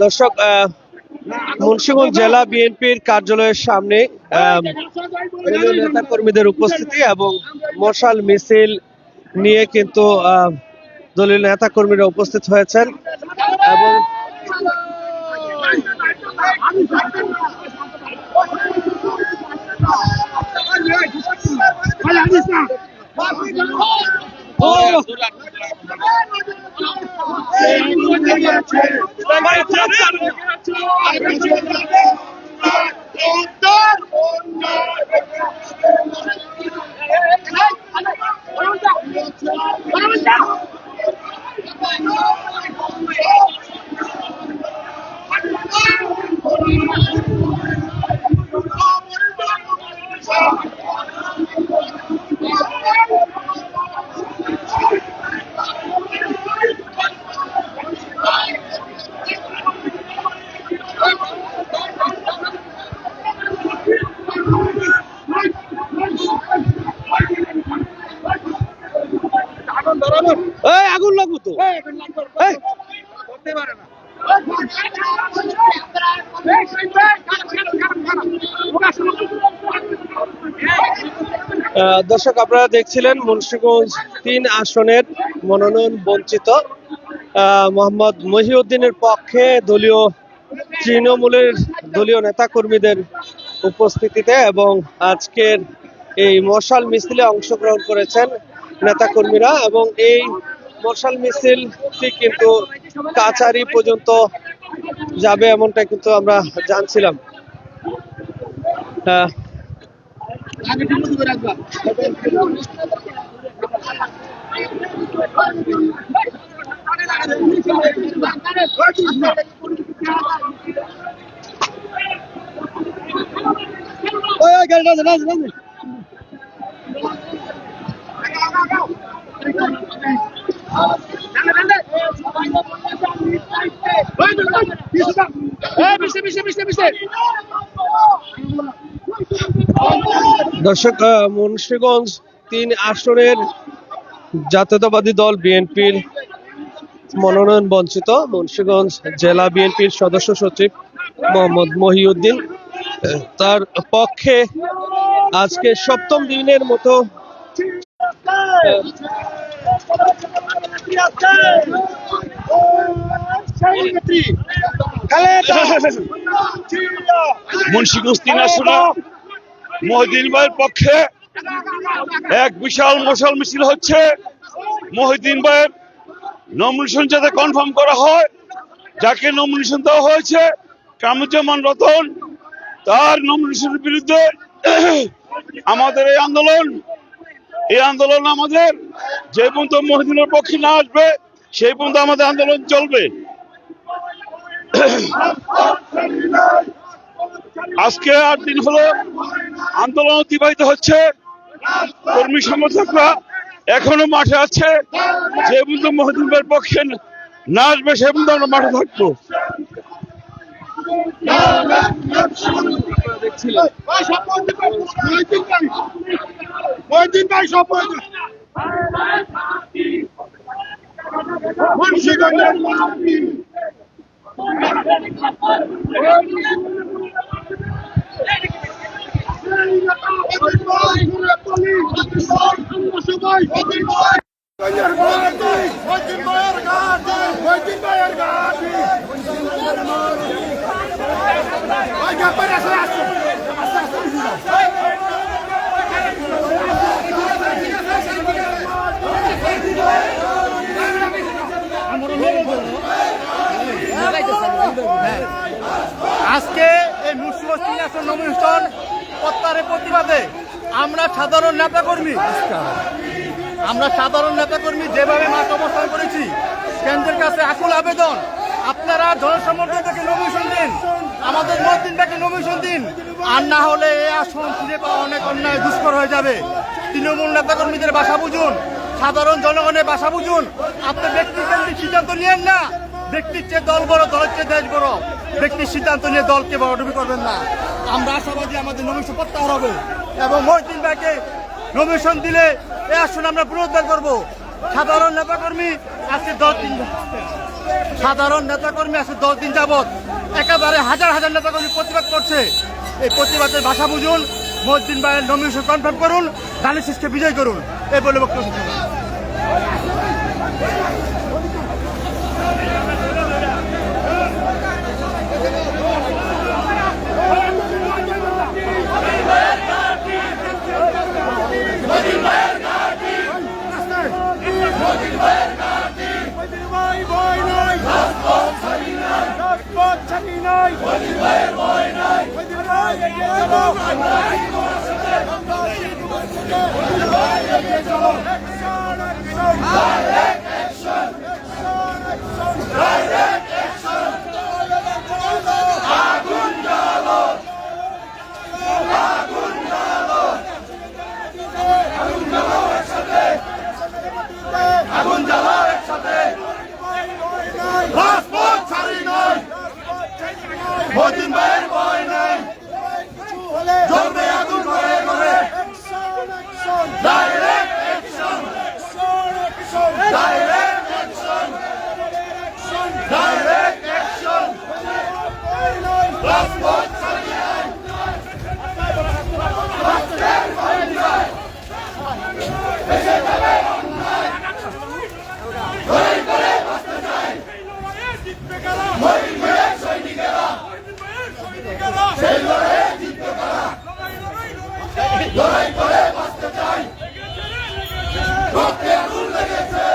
দর্শক, মুন্সিগঞ্জ জেলা বিএনপির কার্যালয়ের সামনে দলীয় নেতা কর্মীদের উপস্থিতি এবং মশাল মিছিল নিয়ে কিন্তু দলীয় নেতা কর্মীরা উপস্থিত হয়েছেন এবং আগুন লাগবো তো দর্শক, আপনারা দেখছিলেন মুন্সিগঞ্জ ৩ আসনের মনোনয়ন বঞ্চিত মোহাম্মদ মহিউদ্দিনের পক্ষে তৃণমূলের দলীয় নেতাকর্মীদের উপস্থিতিতে এবং আজকের এই মশাল মিছিলে অংশগ্রহণ করেছেন নেতাকর্মীরা এবং এই মশাল মিছিলটি কিন্তু কাছারি পর্যন্ত যাবে এমনটা কিন্তু আমরা জানছিলাম। দর্শক, মুন্সিগঞ্জ ৩ আসনের জাতীয়তাবাদী দল বিএনপির মনোনয়ন বঞ্চিত মুন্সিগঞ্জ জেলা বিএনপির সদস্য সচিব মোহাম্মদ মহিউদ্দিন, তার পক্ষে আজকে সপ্তম দিনের মতো মুন্সিগঞ্জ ৩ আসনে মহিউদ্দিন ভাইয়ের পক্ষে এক বিশাল মশাল মিছিল হচ্ছে। মহিউদ্দিন ভাইয়ের নমিনেশন যাতে কনফার্ম করা হয়, যাকে নমিনেশন দেওয়া হয়েছে কামরুজ্জামান রতন, তার নমিনেশনের বিরুদ্ধে আমাদের এই আন্দোলন আমাদের যে পর্যন্ত মহিউদ্দিনের পক্ষে না আসবে সেই পর্যন্ত আমাদের আন্দোলন চলবে। আজকে ৮ দিন হলো আন্দোলন অতিবাহিত হচ্ছে। কর্মী সমর্থকরা এখনো মাঠে আছে। যে পর্যন্ত মহিউদ্দিন ভাইয়ের পক্ষে না আসবে সে পর্যন্ত আমরা মাঠে থাকবো। আজকে এই মুন্সিগঞ্জ ৩ আসন নমিনেশন প্রত্যাহারের প্রতিবাদে আমরা সাধারণ নেতাকর্মী যেভাবে মাঠ অবস্থান করেছি, কেন্দ্রের কাছে আকুল আবেদন, আপনারা জনসমর্থন থেকে নমিনেশন দিন, আমাদের মহিউদ্দিন ভাইকে নমিনেশন দিন, আর না হলে এই আসন ফিরে পাওয়া অনেক অন্যায় দুষ্কর হয়ে যাবে। তৃণমূল নেতাকর্মীদের ভাষা বুঝুন, সাধারণ জনগণের ভাষা বুঝুন। আপনি ব্যক্তিকেন্দ্রিক সিদ্ধান্ত নিয়েন না। ব্যক্তির চেয়ে দল বড়, দলের চেয়ে দেশ বড়। ব্যক্তির সিদ্ধান্ত নিয়ে দলকে বড়ডুবি করবেন না। আমরা আশাবাদী আমাদের নমিনেশন প্রত্যাহার হবে এবং মহিউদ্দিন ভাইকে নমিনেশন দিলে এই আসনে আমরা পুনরুদ্ধার করবো। সাধারণ নেতাকর্মী আজকে 10 দিন সাধারণ নেতাকর্মী আজকে 10 দিন যাবৎ একেবারে হাজার হাজার নেতাকর্মী প্রতিবাদ করছে। এই প্রতিবাদের ভাষা বুঝুন, মহিউদ্দিন ভাইয়ের নমিনেশন কনফার্ম করুন, ধানের শীষকে বিজয় করুন, এই বলে বক্তব্য। মহিউদ্দিন ভাইয়ের ভয় নাই, জ্বলবে আগুন ঘরে ঘরে। Direct action, direct action, direct action. রাজপথ ছাড়ি নাই, দেশে যাবে অন্যায়, লড়াই করে বাঁচতে চাই। মহিউদ্দিন ভাইয়ের সৈনিকেরা সেই লড়াইয়ে জিতবে কারা? লড়াই করে বাঁচতে চাই, রক্তে আগুন লেগেছে।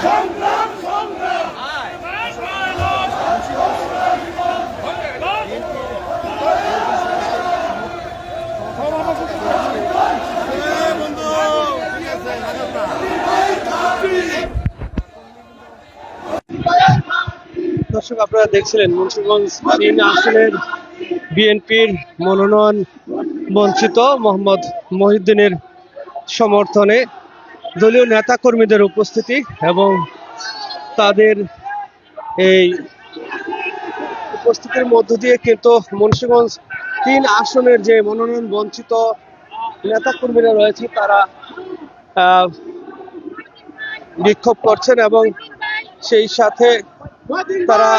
সংগ্রাম সংগ্রাম দর্শক, আপনারা দেখছিলেন মুন্সিগঞ্জ 3 আসনের বিএনপির মনোনয়ন বঞ্চিত মোহাম্মদ মহিউদ্দিনের সমর্থনে দলীয় নেতাকর্মীদের উপস্থিতি এবং তাদের এই উপস্থিতির মধ্য দিয়ে কিন্তু মুন্সিগঞ্জ 3 আসনের যে মনোনয়ন বঞ্চিত নেতাকর্মীরা রয়েছে তারা বিক্ষোভ করছেন এবং সেই সাথে তারা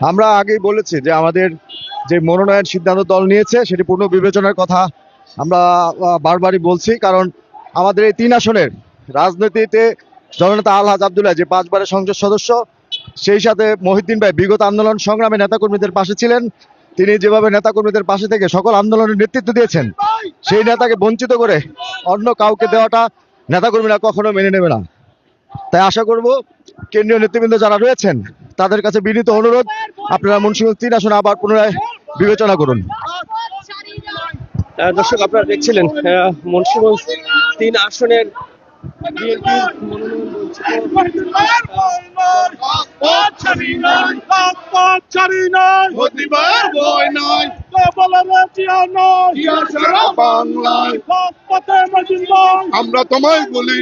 আমরা আগেই বলেছি যে আমাদের যে মনোনয়ন সিদ্ধান্ত দল নিয়েছে সেটি পূর্ণ বিবেচনার কথা আমরা বারবারই বলছি। কারণ আমাদের এই 3 আসনের রাজনীতিতে জননেতা আলহাজ আব্দুল্লাহ যে 5 বারের সংসদ সদস্য, সেই সাথে মহিউদ্দিন ভাই বিগত আন্দোলন সংগ্রামে নেতাকর্মীদের পাশে ছিলেন। তিনি যেভাবে নেতাকর্মীদের পাশে থেকে সকল আন্দোলনের নেতৃত্ব দিয়েছেন, সেই নেতাকে বঞ্চিত করে অন্য কাউকে দেওয়াটা নেতাকর্মীরা কখনো মেনে নেবে না। তাই আশা করব কেন্দ্রীয় নেতৃবৃন্দ যারা রয়েছেন তাদের কাছে বিনীত অনুরোধ, আপনারা মুন্সিগঞ্জ 3 আসনে আবার পুনরায় বিবেচনা করুন। দর্শক, আপনারা দেখছিলেন মুন্সিগঞ্জ 3 আসনের বিএনপির মনোনয়ন বঞ্চিত আমরা তোমায় বলি,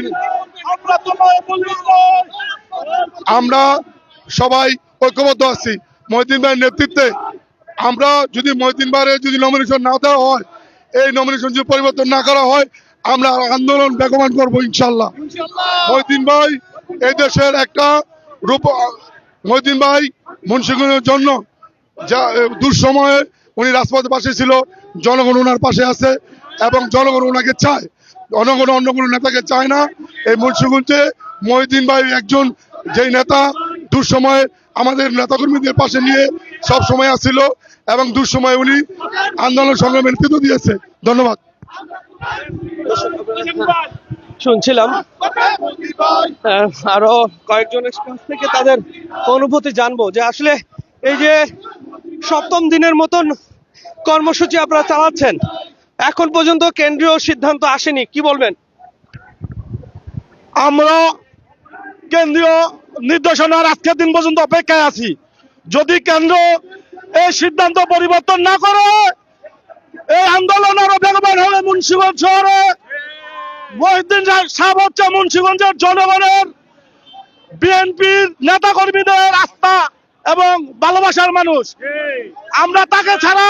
আমরা সবাই ঐক্যবদ্ধ আছি মহিউদ্দিন ভাইয়ের নেতৃত্বে। আমরা যদি মহিউদ্দিন ভাইয়ের যদি নমিনেশন না দেওয়া হয়, এই নমিনেশন যদি পরিবর্তন না করা হয়, আমরা আন্দোলন বেগবান করবো ইনশাল্লাহ। মহিউদ্দিন ভাই এই দেশের একটা রূপ। মহিউদ্দিন ভাই মুন্সিগঞ্জের জন্য যা দুঃসময়ে উনি রাজপথের পাশে ছিল, জনগণ ওনার পাশে আছে এবং জনগণ ওনাকে চায়। জনগণ অন্য কোনো নেতাকে চায় না। এই মুন্সিগঞ্জে মহিউদ্দিন ভাই একজন যেই নেতা দুঃসময়ে আমাদের নেতাকর্মীদের পাশে নিয়ে সব সময় আসছিল এবং দুঃসময়ে উনি আন্দোলন সংগ্রামের নেতৃত্ব দিয়েছে। ধন্যবাদ। শুনছিলাম আরো কয়েকজনের কাছ থেকে তাদের অনুভূতি জানবো যে আসলে এই যে 7ম দিনের মতন কর্মসূচি আপনারা চালাচ্ছেন, এখন পর্যন্ত কেন্দ্রীয় সিদ্ধান্ত আসেনি, কি বলবেন? আমরা কেন্দ্রীয় নির্দেশনার আজকের দিন পর্যন্ত অপেক্ষায় আছি। যদি কেন্দ্র এই সিদ্ধান্ত পরিবর্তন না করে, এই আন্দোলন আরো বেগবান হবে মুন্সিগঞ্জ শহরে। মহিউদ্দিন সাহেব হচ্ছে মুন্সিগঞ্জের জনগণের, বিএনপির নেতা কর্মীদের আস্থা এবং ভালোবাসার মানুষ। আমরা তাকে ছাড়া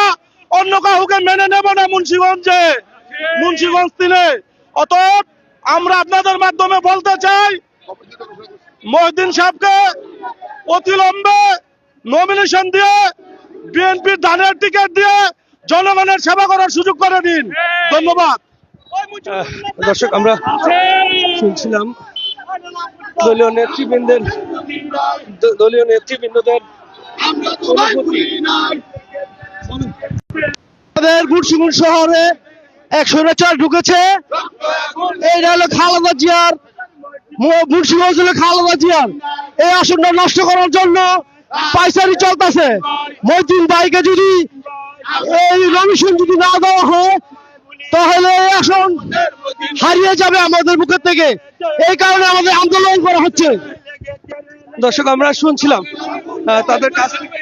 অন্য কাউকে মেনে নেব না মুন্সিগঞ্জ তিনে। অতএব আমরা আপনাদের মাধ্যমে বলতে চাই, মহিউদ্দিন সাহেবকে অতিলম্বে নমিনেশন দিয়ে বিএনপির ধানের টিকিট দিয়ে জনগণের সেবা করার সুযোগ করে দিন। ধন্যবাদ। দর্শক, আমরা শুনছিলাম দলীয় নেতৃবৃন্দদের অনুভূতি। আমাদের মুন্সিগঞ্জ শহরে এক স্বৈরাচার ঢুকেছে, এইটা হলো খালেদা জিয়ার, মুন্সিগঞ্জ হলো খালেদা জিয়ার। এই আসনটা নষ্ট করার জন্য পাইচারি চলতেছে। মহিউদ্দিন ভাইকে যদি এই নমিনেশন যদি না দেওয়া হয়, তাহলে এই আসন হারিয়ে যাবে আমাদের বুকের থেকে। এই কারণে আমাদের আন্দোলন করা হচ্ছে। দর্শক, আমরা শুনছিলাম তাদের কাছ থেকে।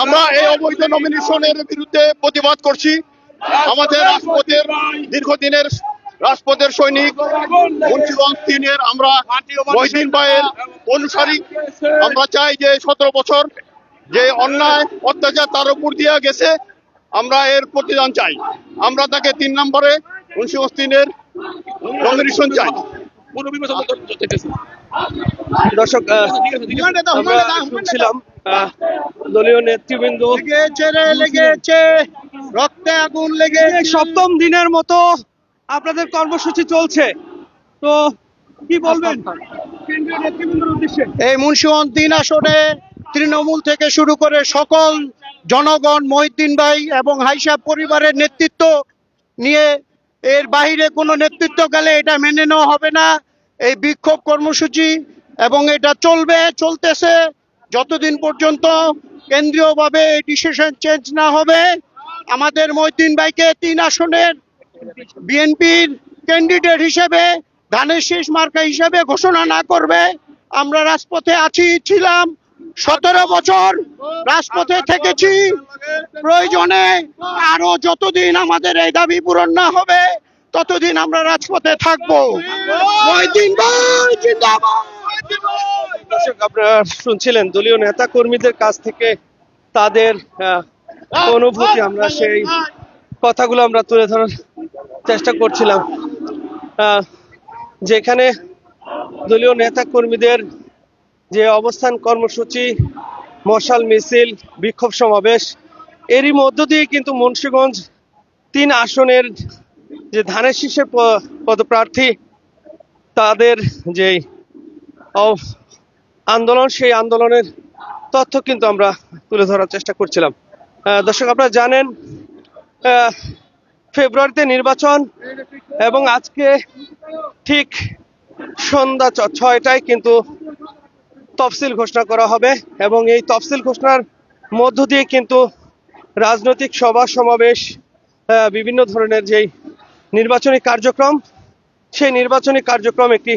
আমরা এই অবৈধ নমিনেশনের বিরুদ্ধে প্রতিবাদ করছি। আমাদের রাজপথের দীর্ঘদিনের রাজপথের সৈনিক মুন্সিগঞ্জ তিনের আমরা মহিউদ্দিন ভাইয়ের অনুসারী। আমরা চাই যে 17 বছর যে অন্যায় অত্যাচার তার উপর দিয়ে গেছে, আমরা এর প্রতিদান চাই। আমরা তাকে 3 নম্বরে মুন্সিগঞ্জ তিনের নমিনেশন চাই। দর্শক, আমরা শুনছিলাম দলীয় নেতৃবৃন্দ। রক্তে আগুন লেগে সপ্তম দিনের মতো আপনাদের কর্মসূচি চলছে, তো কি বলবেন কেন্দ্রীয় নেতৃবৃন্দের উদ্দেশ্যে? এই মুন্সিগঞ্জ 3 আসনে তৃণমূল থেকে শুরু করে সকল জনগণ মহিউদ্দিন ভাই এবং হাইসাব পরিবারের নেতৃত্ব নিয়ে, এর বাইরে কোনো নেতৃত্ব গেলে এটা মেনে নেওয়া হবে না। এই বিক্ষোভ কর্মসূচি এবং এটা চলতেছে যতদিন পর্যন্ত কেন্দ্রীয়ভাবে এই ডিসিশন চেঞ্জ না হবে। আমাদের মহিউদ্দিন ভাইকে 3 আসনের বিএনপির ক্যান্ডিডেট হিসেবে, ধানের শীষ মার্কা হিসেবে ঘোষণা না করবে, আমরা রাজপথে ছিলাম 17 বছর রাজপথে থেকেছি। প্রয়োজনে আরো যতদিন আমাদের এই দাবি পূরণ না হবে ততদিন আমরা রাজপথে থাকবো। মহিউদ্দিন ভাই জিন্দাবাদ। দর্শক, আপনারা শুনছিলেন দলীয় নেতা কর্মীদের কাছ থেকে তাদের অনুভূতি। আমরা সেই কথাগুলো আমরা তুলে ধরার চেষ্টা করছিলাম, যেখানে দলীয় নেতা কর্মীদের যে অবস্থান কর্মসূচি, মশাল মিছিল, বিক্ষোভ সমাবেশ, এরই মধ্য দিয়ে কিন্তু মুন্সিগঞ্জ 3 আসনের যে ধানের শীষের পদপ্রার্থী তাদের যে আন্দোলন, সেই আন্দোলনের তথ্য কিন্তু আমরা তুলে ধরার চেষ্টা করছিলাম। দর্শক, আপনারা জানেন ফেব্রুয়ারিতে নির্বাচন এবং আজকে ঠিক সন্ধ্যা 6টায় কিন্তু তফসিল ঘোষণা করা হবে এবং এই তফসিল ঘোষণার মধ্য দিয়ে কিন্তু রাজনৈতিক সভা সমাবেশ, বিভিন্ন ধরনের যেই নির্বাচনী কার্যক্রম, সেই নির্বাচনী কার্যক্রম একটি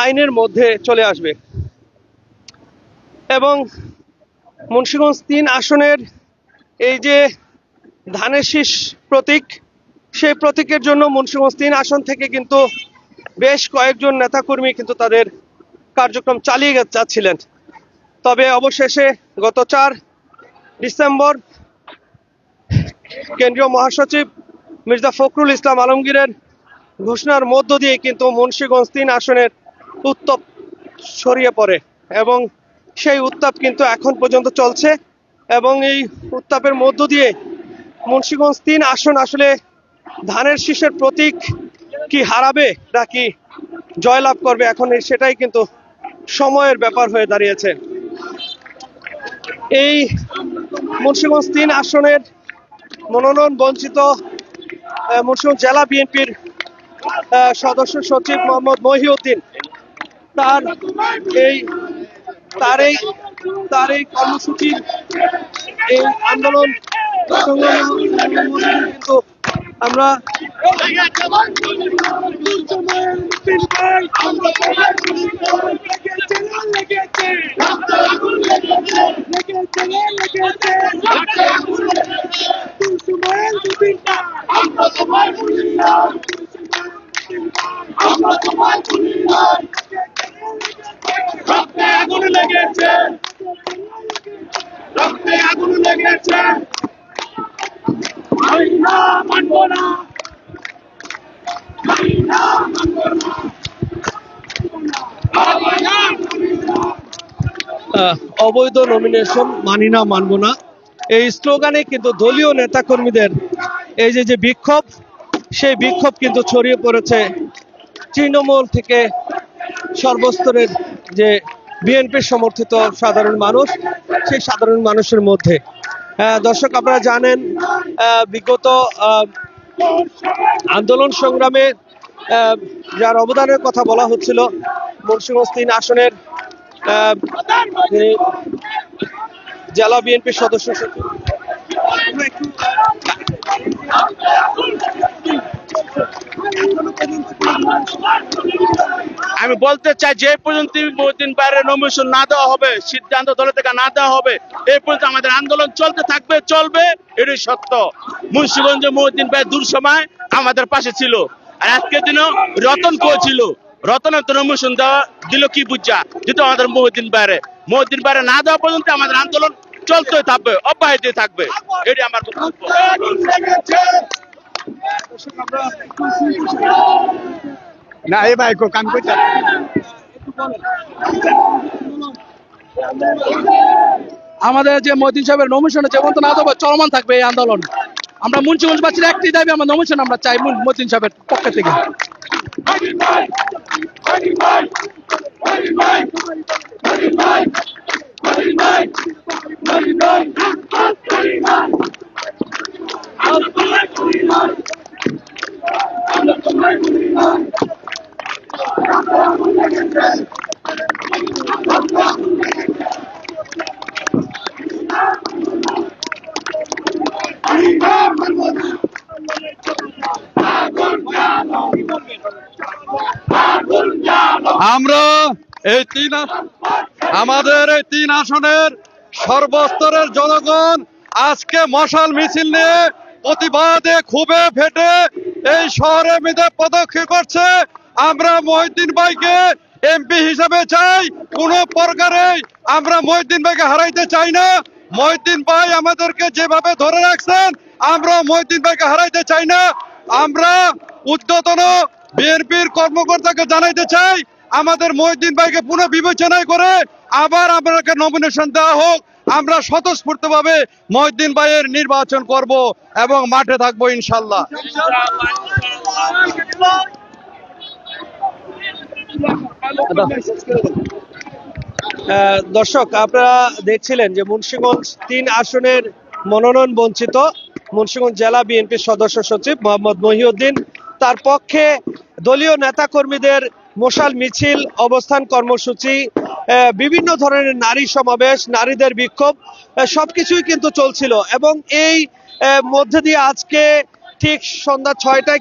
আইনের মধ্যে চলে আসবে এবং মুন্সিগঞ্জ 3 আসনের এই যে ধানের শীষ প্রতীক, সেই প্রতীকের জন্য মুন্সিগঞ্জ 3 আসন থেকে কিন্তু বেশ কয়েকজন নেতাকর্মী কিন্তু তাদের কার্যক্রম চালিয়ে যাচ্ছিলেন। তবে অবশেষে গত 4 ডিসেম্বর কেন্দ্রীয় মহাসচিব মির্জা ফখরুল ইসলাম আলমগীরের ঘোষণার মধ্য দিয়ে কিন্তু মুন্সিগঞ্জ 3 আসনের উত্তাপ ছড়িয়ে পড়ে এবং সেই উত্তাপ কিন্তু এখন পর্যন্ত চলছে এবং এই উত্তাপের মধ্য দিয়ে মুন্সিগঞ্জ 3 আসন আসলে ধানের শীষের প্রতীক কি হারাবে নাকি জয়লাভ করবে, এখন সেটাই কিন্তু সময়ের ব্যাপার হয়ে দাঁড়িয়েছে। এই মুন্সিগঞ্জ 3 আসনের মনোনয়ন বঞ্চিত মুন্সিগঞ্জ জেলা বিএনপির সদস্য সচিব মোহাম্মদ মহিউদ্দিন, তার এই তার এই কর্মসূচির এই আন্দোলন সংগ্রামের মধ্যে কিন্তু আমরা অবৈধ নমিনেশন মানি না মানবো না, এই স্লোগানে কিন্তু দলীয় নেতাকর্মীদের এই যে বিক্ষোভ, সেই বিক্ষোভ কিন্তু ছড়িয়ে পড়েছে তৃণমূল থেকে সর্বস্তরের যে বিএনপি সমর্থিত সাধারণ মানুষ, সেই সাধারণ মানুষের মধ্যে। দর্শক, আপনারা জানেন বিগত আন্দোলন সংগ্রামে যার অবদানের কথা বলা হচ্ছিল, মুন্সিগঞ্জ ৩ আসনের জেলা বিএনপির সদস্য সচিব। আমি বলতে চাই, যে পর্যন্ত মহিউদ্দিন ভাইয়ের নমিনেশন না দেওয়া হবে, সিদ্ধান্ত দলের থেকে না দেওয়া হবে, এই পর্যন্ত আমাদের আন্দোলন চলতে থাকবে, চলবে, এটাই সত্য। মুন্সিগঞ্জে মহিউদ্দিন ভাই দূর সময় আমাদের পাশে ছিল, আর আজকের দিনও রতন ছিল, রতনের তো নমিনেশন দেওয়া দিল কি বুঝা যেহেতু আমাদের মহিউদ্দিন ভাইয়ের না দেওয়া পর্যন্ত আমাদের আন্দোলন চলতে থাকবে, অব্যাহত থাকবে, এটি আমার বক্তব্য। না এই ভাই কাম করতে আমাদের যে মহিউদ্দিন সাহেবের নমিনেশন যে পর্যন্ত না দেবো চলমান থাকবে এই আন্দোলন। আমরা মুন্সিগঞ্জবাসীর একটি দাবি, আমরা নমিনেশন আমরা চাই মহিউদ্দিন সাহেবের পক্ষ থেকে। আমরা আমাদের এই ৩ আসনের সর্বস্তরের জনগণ আজকে মশাল মিছিল নিয়ে প্রতিবাদে ক্ষোভে ফেটে এই শহরে মিলে পদক্ষেপ করছে। আমরা মহিউদ্দিন ভাইকে এমপি হিসেবে চাই, কোন প্রকারে আমরা মহিউদ্দিন ভাইকে হারাইতে চাই না। মহিউদ্দিন ভাই আমাদেরকে যেভাবে ধরে রাখছেন, আমরা মহিউদ্দিন ভাইকে হারাইতে চাই না। আমরা উদ্যতন বিএনপির কর্মকর্তাকে জানাইতে চাই, আমাদের মহিউদ্দিন ভাইকে পুনঃ বিবেচনা করে আবার আমাদেরকে নমিনেশন দেওয়া হোক। আমরা স্বতঃস্ফূর্তভাবে মহিউদ্দিন ভাইয়ের নির্বাচন করব এবং মাঠে থাকবো ইনশাল্লাহ। দর্শক, আপনারা দেখছিলেন যে মুন্সিগঞ্জ ৩ আসনের মনোনয়ন বঞ্চিত মুন্সিগঞ্জ জেলা বিএনপির সদস্য সচিব মোহাম্মদ মহিউদ্দিন, তার পক্ষে দলীয় নেতাকর্মীদের মশাল মিছিল, অবস্থান কর্মসূচি, বিভিন্ন ধরনের নারী সমাবেশ, নারীদের বিক্ষোভ সবকিছুই কিন্তু চলছিল। এবং এই মধ্যে দিয়ে আজকে ঠিক সন্ধ্যা ৬টায়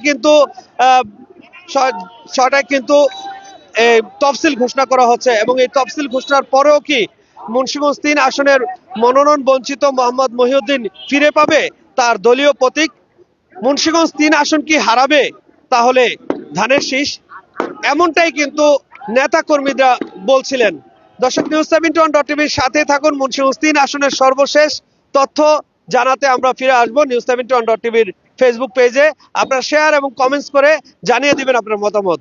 কিন্তু তফসিল ঘোষণা করা হচ্ছে। এবং এই তফসিল ঘোষণার পরেও কি মুন্সিগঞ্জ ৩ আসনের মনোনয়ন বঞ্চিত মোহাম্মদ মহিউদ্দিন ফিরে পাবে তার দলীয় প্রতীক? মুন্সিগঞ্জ ৩ আসন কি হারাবে তাহলে ধানের শীষ? এমনটাই কিন্তু নেতা কর্মীরা বলছিলেন। দর্শক, News71.tv সাথে থাকুন। মুন্সিগঞ্জ 3 আসনের সর্বশেষ তথ্য জানাতে আমরা ফিরে আসবো News71.tv ফেসবুক পেজে। আপনারা শেয়ার এবং কমেন্টস করে জানিয়ে দিবেন আপনার মতামত।